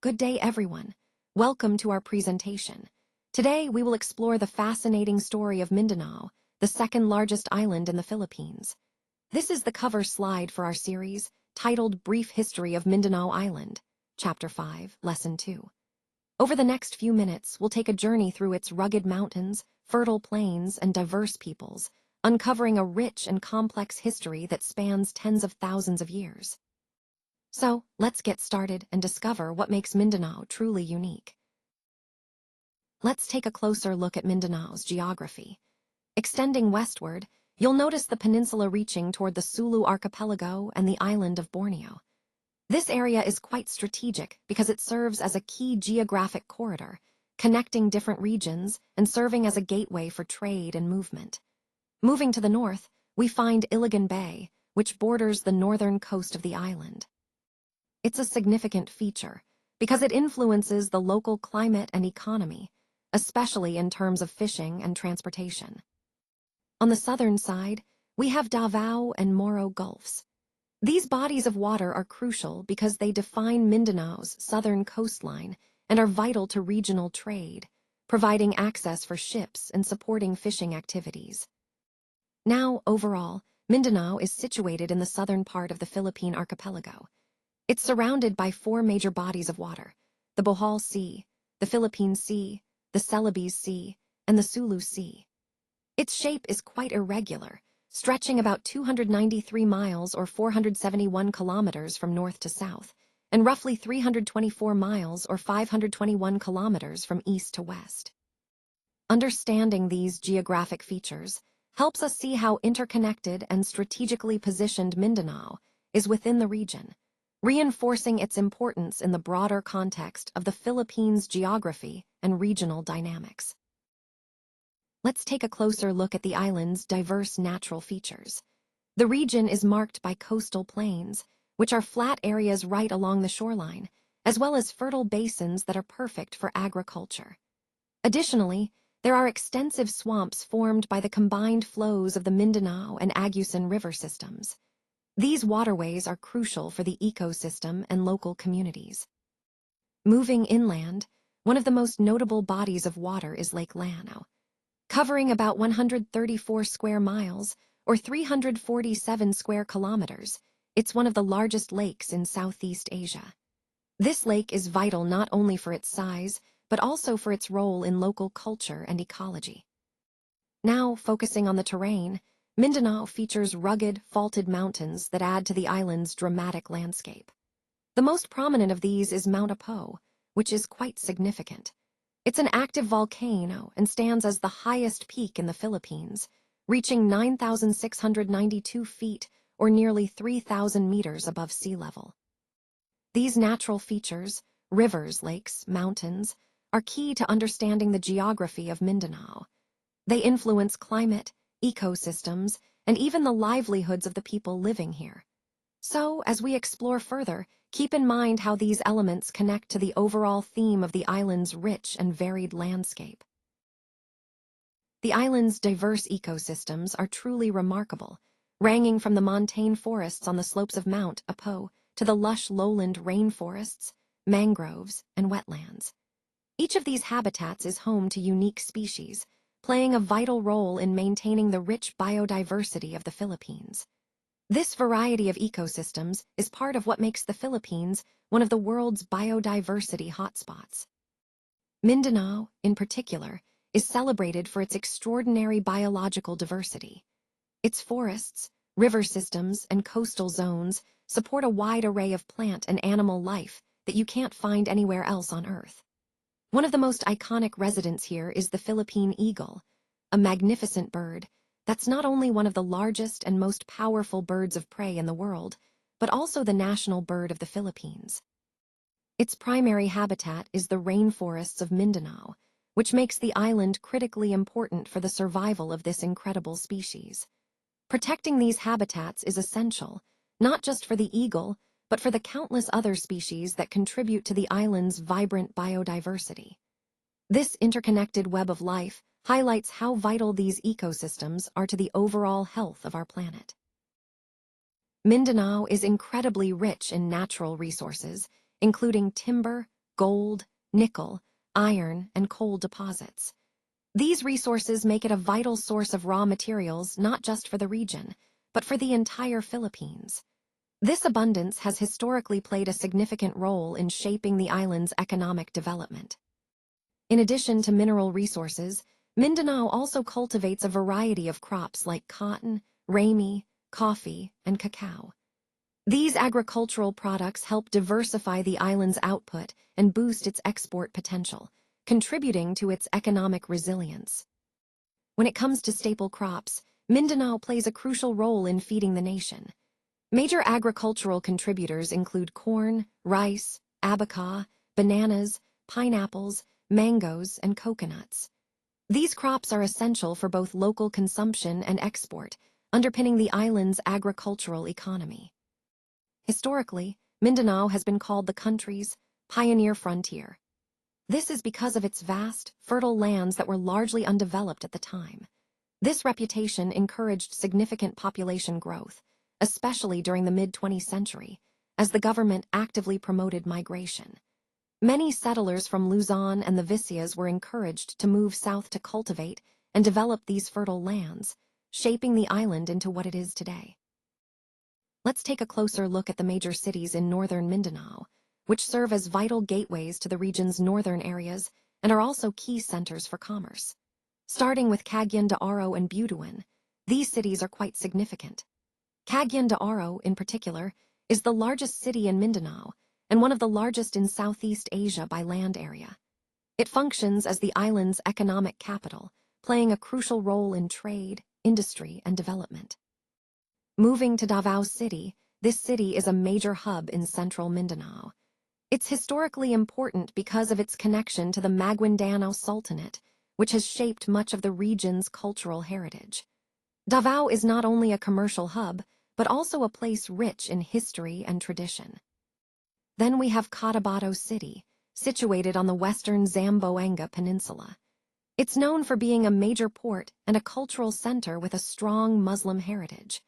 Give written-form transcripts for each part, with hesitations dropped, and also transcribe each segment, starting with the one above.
Good day, everyone. Welcome to our presentation. Today, we will explore the fascinating story of Mindanao, the second largest island in the Philippines. This is the cover slide for our series, titled Brief History of Mindanao Island, Chapter 5, Lesson 2. Over the next few minutes, we'll take a journey through its rugged mountains, fertile plains, and diverse peoples, uncovering a rich and complex history that spans tens of thousands of years. So, let's get started and discover what makes Mindanao truly unique. Let's take a closer look at Mindanao's geography. Extending westward, you'll notice the peninsula reaching toward the Sulu archipelago and the island of Borneo. This area is quite strategic because it serves as a key geographic corridor, connecting different regions and serving as a gateway for trade and movement. Moving to the north, we find Iligan Bay, which borders the northern coast of the island. It's a significant feature because it influences the local climate and economy, especially in terms of fishing and transportation. On the southern side, we have Davao and Moro Gulfs. These bodies of water are crucial because they define Mindanao's southern coastline and are vital to regional trade, providing access for ships and supporting fishing activities. Now, overall, Mindanao is situated in the southern part of the Philippine archipelago. It's surrounded by four major bodies of water: the Bohol Sea, the Philippine Sea, the Celebes Sea, and the Sulu Sea. Its shape is quite irregular, stretching about 293 miles or 471 kilometers from north to south, and roughly 324 miles or 521 kilometers from east to west. Understanding these geographic features helps us see how interconnected and strategically positioned Mindanao is within the region, reinforcing its importance in the broader context of the Philippines' geography and regional dynamics. Let's take a closer look at the island's diverse natural features. The region is marked by coastal plains, which are flat areas right along the shoreline, as well as fertile basins that are perfect for agriculture. Additionally, there are extensive swamps formed by the combined flows of the Mindanao and Agusan river systems. These waterways are crucial for the ecosystem and local communities. Moving inland, one of the most notable bodies of water is Lake Lanao. Covering about 134 square miles, or 347 square kilometers, it's one of the largest lakes in Southeast Asia. This lake is vital not only for its size, but also for its role in local culture and ecology. Now, focusing on the terrain, Mindanao features rugged, faulted mountains that add to the island's dramatic landscape. The most prominent of these is Mount Apo, which is quite significant. It's an active volcano and stands as the highest peak in the Philippines, reaching 9,692 feet or nearly 3,000 meters above sea level. These natural features, rivers, lakes, mountains, are key to understanding the geography of Mindanao. They influence climate, ecosystems, and even the livelihoods of the people living here. So, as we explore further, keep in mind how these elements connect to the overall theme of the island's rich and varied landscape. The island's diverse ecosystems are truly remarkable, ranging from the montane forests on the slopes of Mount Apo to the lush lowland rainforests, mangroves, and wetlands. Each of these habitats is home to unique species, playing a vital role in maintaining the rich biodiversity of the Philippines. This variety of ecosystems is part of what makes the Philippines one of the world's biodiversity hotspots. Mindanao, in particular, is celebrated for its extraordinary biological diversity. Its forests, river systems, and coastal zones support a wide array of plant and animal life that you can't find anywhere else on Earth. One of the most iconic residents here is the Philippine eagle, a magnificent bird that's not only one of the largest and most powerful birds of prey in the world, but also the national bird of the Philippines. Its primary habitat is the rainforests of Mindanao, which makes the island critically important for the survival of this incredible species. Protecting these habitats is essential, not just for the eagle, but for the countless other species that contribute to the island's vibrant biodiversity. This interconnected web of life highlights how vital these ecosystems are to the overall health of our planet. Mindanao is incredibly rich in natural resources, including timber, gold, nickel, iron, and coal deposits. These resources make it a vital source of raw materials not just for the region, but for the entire Philippines. This abundance has historically played a significant role in shaping the island's economic development. In addition to mineral resources, Mindanao also cultivates a variety of crops like cotton, ramie, coffee, and cacao. These agricultural products help diversify the island's output and boost its export potential, contributing to its economic resilience. When it comes to staple crops, Mindanao plays a crucial role in feeding the nation. Major agricultural contributors include corn, rice, abaca, bananas, pineapples, mangoes, and coconuts. These crops are essential for both local consumption and export, underpinning the island's agricultural economy. Historically, Mindanao has been called the country's pioneer frontier. This is because of its vast, fertile lands that were largely undeveloped at the time. This reputation encouraged significant population growth, especially during the mid-20th century, as the government actively promoted migration. Many settlers from Luzon and the Visayas were encouraged to move south to cultivate and develop these fertile lands, shaping the island into what it is today. Let's take a closer look at the major cities in northern Mindanao, which serve as vital gateways to the region's northern areas and are also key centers for commerce. Starting with Cagayan de Oro and Butuan, these cities are quite significant. Cagayan de Oro, in particular, is the largest city in Mindanao and one of the largest in Southeast Asia by land area. It functions as the island's economic capital, playing a crucial role in trade, industry, and development. Moving to Davao City, this city is a major hub in central Mindanao. It's historically important because of its connection to the Maguindanao Sultanate, which has shaped much of the region's cultural heritage. Davao is not only a commercial hub, but also a place rich in history and tradition. Then we have Cotabato City, situated on the western Zamboanga Peninsula. It's known for being a major port and a cultural center with a strong Muslim heritage.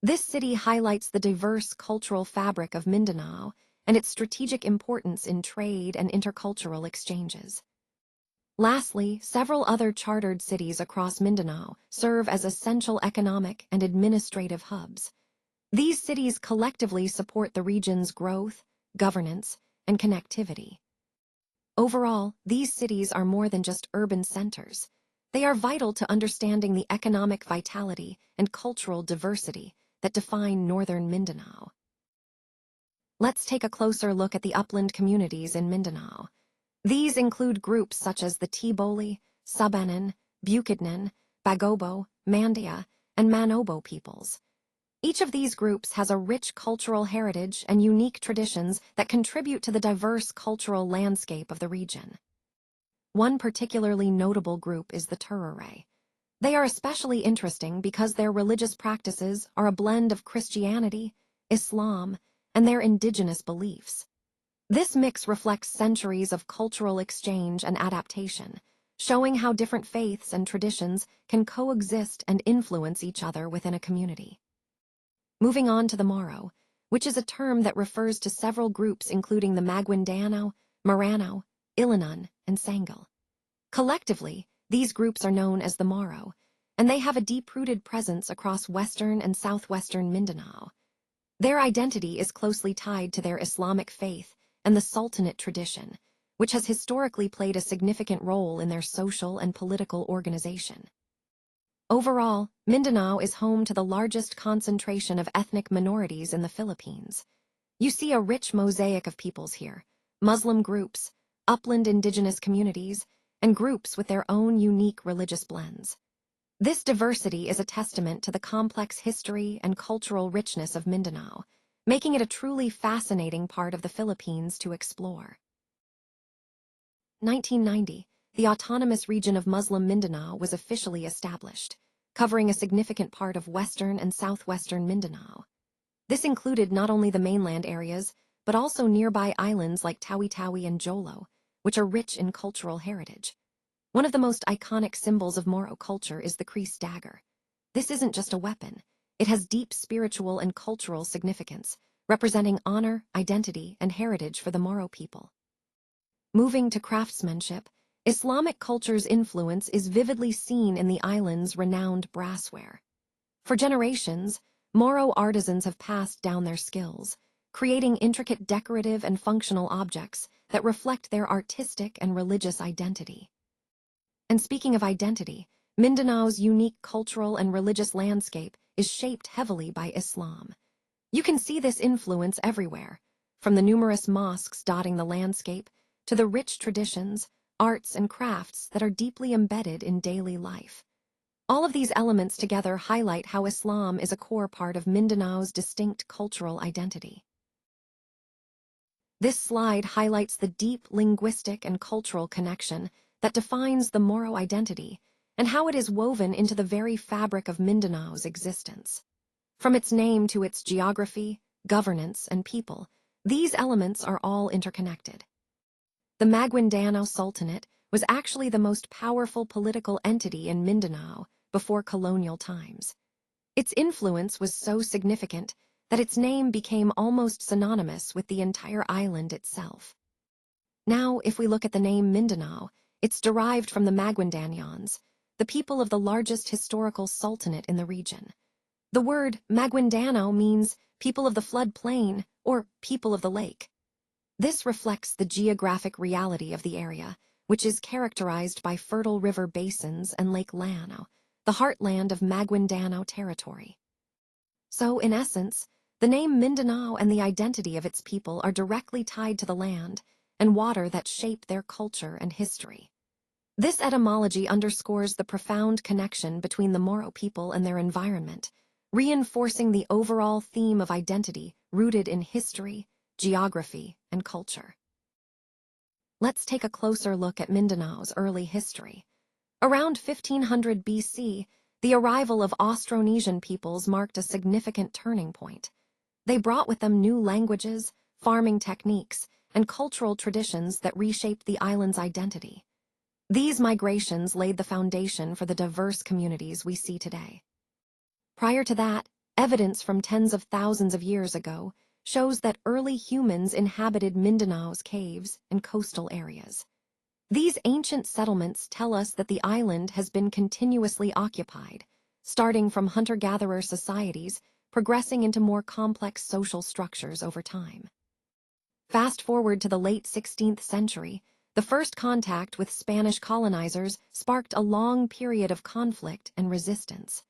This city highlights the diverse cultural fabric of Mindanao and its strategic importance in trade and intercultural exchanges. Lastly, several other chartered cities across Mindanao serve as essential economic and administrative hubs. These cities collectively support the region's growth, governance, and connectivity. Overall, these cities are more than just urban centers. They are vital to understanding the economic vitality and cultural diversity that define northern Mindanao. Let's take a closer look at the upland communities in Mindanao. These include groups such as the Tiboli, Sabanan, Bukidnon, Bagobo, Mandia, and Manobo peoples. Each of these groups has a rich cultural heritage and unique traditions that contribute to the diverse cultural landscape of the region. One particularly notable group is the Turare. They are especially interesting because their religious practices are a blend of Christianity, Islam, and their indigenous beliefs. This mix reflects centuries of cultural exchange and adaptation, showing how different faiths and traditions can coexist and influence each other within a community. Moving on to the Moro, which is a term that refers to several groups including the Maguindanao, Marano, Ilinan, and Sangal. Collectively, these groups are known as the Moro, and they have a deep-rooted presence across western and southwestern Mindanao. Their identity is closely tied to their Islamic faith and the Sultanate tradition, which has historically played a significant role in their social and political organization. Overall, Mindanao is home to the largest concentration of ethnic minorities in the Philippines. You see a rich mosaic of peoples here: Muslim groups, upland indigenous communities, and groups with their own unique religious blends. This diversity is a testament to the complex history and cultural richness of Mindanao, making it a truly fascinating part of the Philippines to explore. 1990, the autonomous region of Muslim Mindanao was officially established, covering a significant part of western and southwestern Mindanao. This included not only the mainland areas, but also nearby islands like Tawi-Tawi and Jolo, which are rich in cultural heritage. One of the most iconic symbols of Moro culture is the Crease dagger. This isn't just a weapon. It has deep spiritual and cultural significance, representing honor, identity, and heritage for the Moro people. Moving to craftsmanship, Islamic culture's influence is vividly seen in the island's renowned brassware. For generations, Moro artisans have passed down their skills, creating intricate decorative and functional objects that reflect their artistic and religious identity. And speaking of identity, Mindanao's unique cultural and religious landscape is shaped heavily by Islam. You can see this influence everywhere, from the numerous mosques dotting the landscape to the rich traditions, arts, and crafts that are deeply embedded in daily life. All of these elements together highlight how Islam is a core part of Mindanao's distinct cultural identity. This slide highlights the deep linguistic and cultural connection that defines the Moro identity and how it is woven into the very fabric of Mindanao's existence. From its name to its geography, governance, and people, these elements are all interconnected. The Maguindanao Sultanate was actually the most powerful political entity in Mindanao before colonial times. Its influence was so significant that its name became almost synonymous with the entire island itself. Now, if we look at the name Mindanao, it's derived from the Maguindanaons, the people of the largest historical sultanate in the region. The word Maguindanao means people of the floodplain or people of the lake. This reflects the geographic reality of the area, which is characterized by fertile river basins and Lake Lanao, the heartland of Maguindanao territory. So, in essence, the name Mindanao and the identity of its people are directly tied to the land and water that shape their culture and history. This etymology underscores the profound connection between the Moro people and their environment, reinforcing the overall theme of identity rooted in history, geography, and culture. Let's take a closer look at Mindanao's early history. Around 1500 BC, the arrival of Austronesian peoples marked a significant turning point. They brought with them new languages, farming techniques, and cultural traditions that reshaped the island's identity. These migrations laid the foundation for the diverse communities we see today. Prior to that, evidence from tens of thousands of years ago shows that early humans inhabited Mindanao's caves and coastal areas. These ancient settlements tell us that the island has been continuously occupied, starting from hunter-gatherer societies, progressing into more complex social structures over time. Fast forward to the late 16th century, the first contact with Spanish colonizers sparked a long period of conflict and resistance.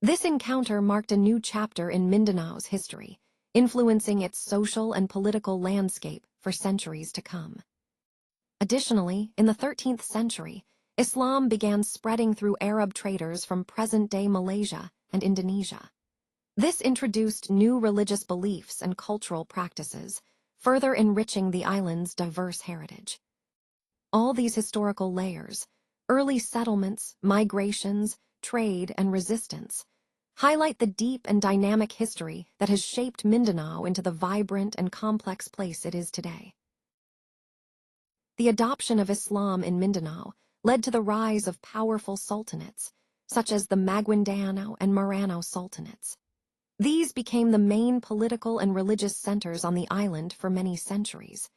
This encounter marked a new chapter in Mindanao's history, influencing its social and political landscape for centuries to come. Additionally, in the 13th century, Islam began spreading through Arab traders from present-day Malaysia and Indonesia. This introduced new religious beliefs and cultural practices, further enriching the island's diverse heritage. All these historical layers, early settlements, migrations, trade, and resistance, highlight the deep and dynamic history that has shaped Mindanao into the vibrant and complex place it is today. The adoption of Islam in Mindanao led to the rise of powerful sultanates, such as the Maguindanao and Maranao sultanates. These became the main political and religious centers on the island for many centuries.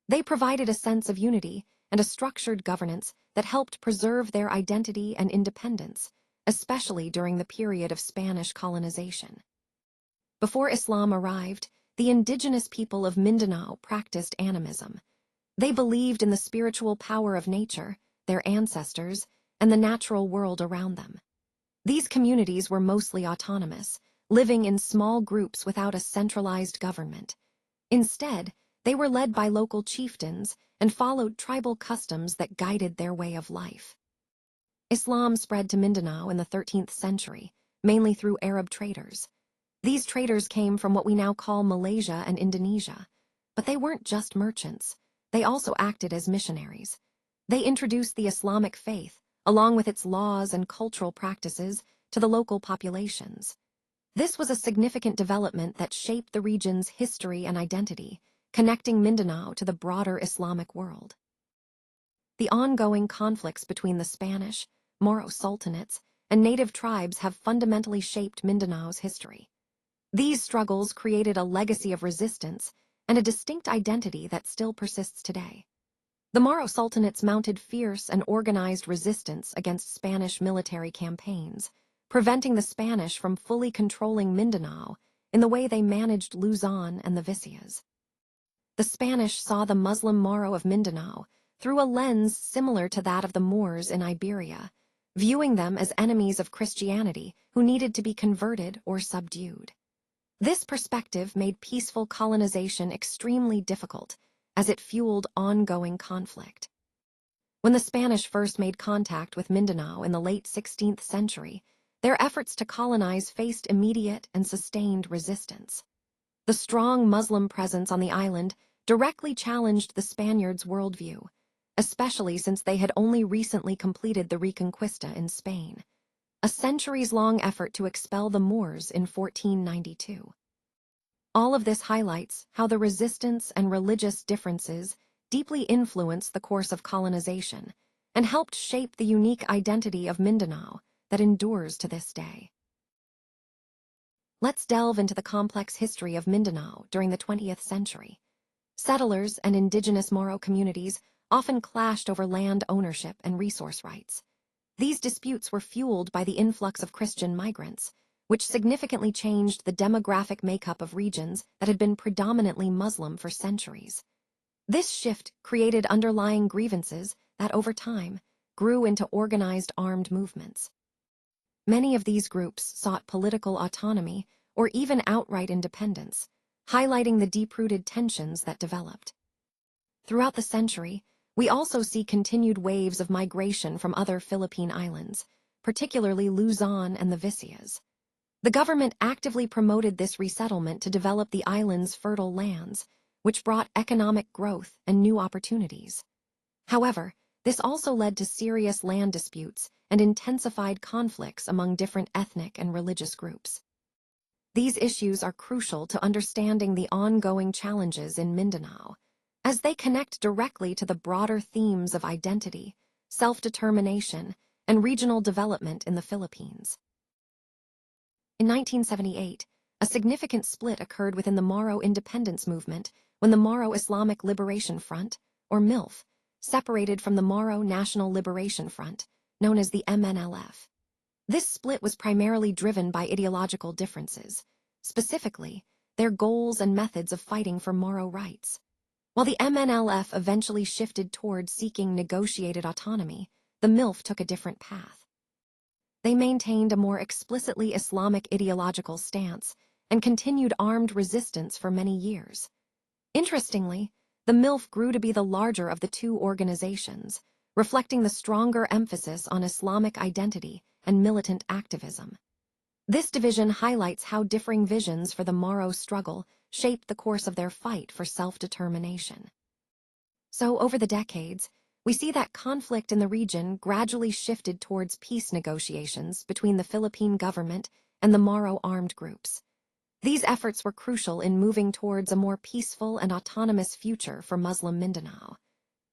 They provided a sense of unity and a structured governance that helped preserve their identity and independence, especially during the period of Spanish colonization. Before Islam arrived, the indigenous people of Mindanao practiced animism. They believed in the spiritual power of nature, their ancestors, and the natural world around them. These communities were mostly autonomous, living in small groups without a centralized government. Instead, they were led by local chieftains and followed tribal customs that guided their way of life. Islam spread to Mindanao in the 13th century, mainly through Arab traders. These traders came from what we now call Malaysia and Indonesia, but they weren't just merchants. They also acted as missionaries. They introduced the Islamic faith, along with its laws and cultural practices, to the local populations. This was a significant development that shaped the region's history and identity, connecting Mindanao to the broader Islamic world. The ongoing conflicts between the Spanish, Moro sultanates, and native tribes have fundamentally shaped Mindanao's history. These struggles created a legacy of resistance and a distinct identity that still persists today. The Moro sultanates mounted fierce and organized resistance against Spanish military campaigns, preventing the Spanish from fully controlling Mindanao in the way they managed Luzon and the Visayas. The Spanish saw the Muslim Moro of Mindanao through a lens similar to that of the Moors in Iberia, viewing them as enemies of Christianity who needed to be converted or subdued. This perspective made peaceful colonization extremely difficult, as it fueled ongoing conflict. When the Spanish first made contact with Mindanao in the late 16th century, their efforts to colonize faced immediate and sustained resistance. The strong Muslim presence on the island directly challenged the Spaniards' worldview, especially since they had only recently completed the Reconquista in Spain, a centuries-long effort to expel the Moors in 1492. All of this highlights how the resistance and religious differences deeply influenced the course of colonization and helped shape the unique identity of Mindanao that endures to this day. Let's delve into the complex history of Mindanao during the 20th century. Settlers and indigenous Moro communities often clashed over land ownership and resource rights. These disputes were fueled by the influx of Christian migrants, which significantly changed the demographic makeup of regions that had been predominantly Muslim for centuries. This shift created underlying grievances that, over time, grew into organized armed movements. Many of these groups sought political autonomy or even outright independence, highlighting the deep-rooted tensions that developed. Throughout the century, we also see continued waves of migration from other Philippine islands, particularly Luzon and the Visayas. The government actively promoted this resettlement to develop the island's fertile lands, which brought economic growth and new opportunities. However, this also led to serious land disputes and intensified conflicts among different ethnic and religious groups. These issues are crucial to understanding the ongoing challenges in Mindanao, as they connect directly to the broader themes of identity, self-determination, and regional development in the Philippines. In 1978, a significant split occurred within the Moro independence movement when the Moro Islamic Liberation Front, or MILF, separated from the Moro National Liberation Front, known as the MNLF. This split was primarily driven by ideological differences, specifically, their goals and methods of fighting for Moro rights. While the MNLF eventually shifted towards seeking negotiated autonomy, the MILF took a different path. They maintained a more explicitly Islamic ideological stance and continued armed resistance for many years. Interestingly, the MILF grew to be the larger of the two organizations, reflecting the stronger emphasis on Islamic identity and militant activism. This division highlights how differing visions for the Moro struggle shaped the course of their fight for self-determination. So, over the decades, we see that conflict in the region gradually shifted towards peace negotiations between the Philippine government and the Moro armed groups. These efforts were crucial in moving towards a more peaceful and autonomous future for Muslim Mindanao.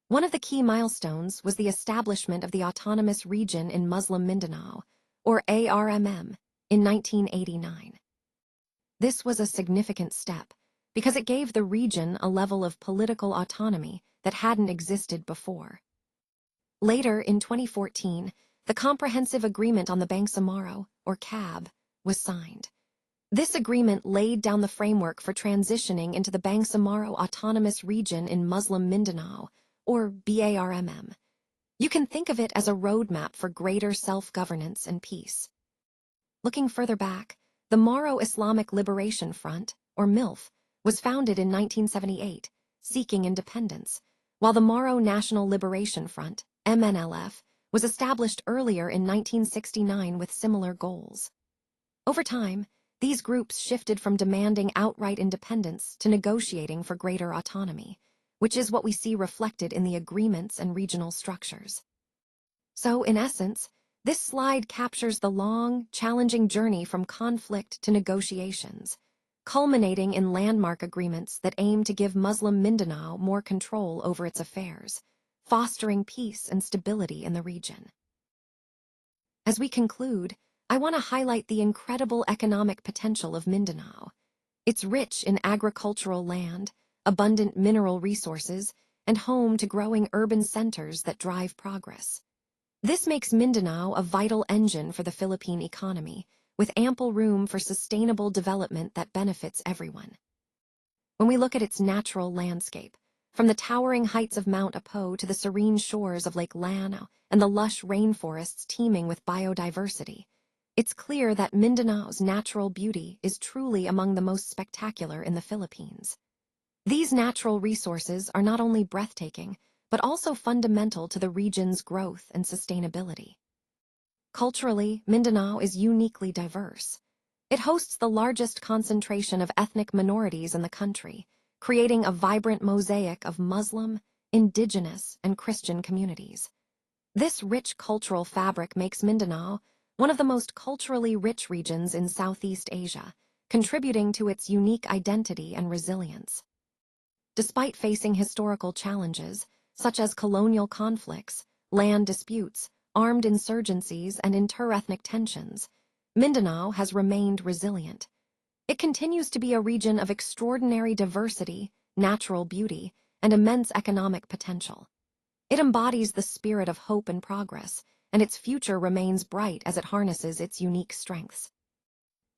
One of the key milestones was the establishment of the Autonomous Region in Muslim Mindanao, or ARMM, in 1989. This was a significant step because it gave the region a level of political autonomy that hadn't existed before. Later, in 2014, the Comprehensive Agreement on the Bangsamoro, or CAB, was signed. This agreement laid down the framework for transitioning into the Bangsamoro Autonomous Region in Muslim Mindanao, or BARMM. You can think of it as a roadmap for greater self-governance and peace. Looking further back, the Moro Islamic Liberation Front, or MILF, was founded in 1978, seeking independence, while the Moro National Liberation Front, MNLF, was established earlier in 1969 with similar goals. Over time, these groups shifted from demanding outright independence to negotiating for greater autonomy, which is what we see reflected in the agreements and regional structures. So, in essence, this slide captures the long, challenging journey from conflict to negotiations, culminating in landmark agreements that aim to give Muslim Mindanao more control over its affairs, fostering peace and stability in the region. As we conclude, I want to highlight the incredible economic potential of Mindanao. It's rich in agricultural land, abundant mineral resources, and home to growing urban centers that drive progress. This makes Mindanao a vital engine for the Philippine economy, with ample room for sustainable development that benefits everyone. When we look at its natural landscape, from the towering heights of Mount Apo to the serene shores of Lake Lanao and the lush rainforests teeming with biodiversity, it's clear that Mindanao's natural beauty is truly among the most spectacular in the Philippines. These natural resources are not only breathtaking, but also fundamental to the region's growth and sustainability. Culturally, Mindanao is uniquely diverse. It hosts the largest concentration of ethnic minorities in the country, creating a vibrant mosaic of Muslim, indigenous, and Christian communities. This rich cultural fabric makes Mindanao one of the most culturally rich regions in Southeast Asia, contributing to its unique identity and resilience. Despite facing historical challenges, such as colonial conflicts, land disputes, armed insurgencies, and interethnic tensions, Mindanao has remained resilient. It continues to be a region of extraordinary diversity, natural beauty, and immense economic potential. It embodies the spirit of hope and progress, and its future remains bright as it harnesses its unique strengths.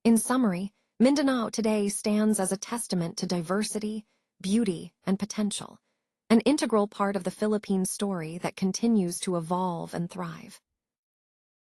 In summary, Mindanao today stands as a testament to diversity, beauty, and potential, an integral part of the Philippine story that continues to evolve and thrive.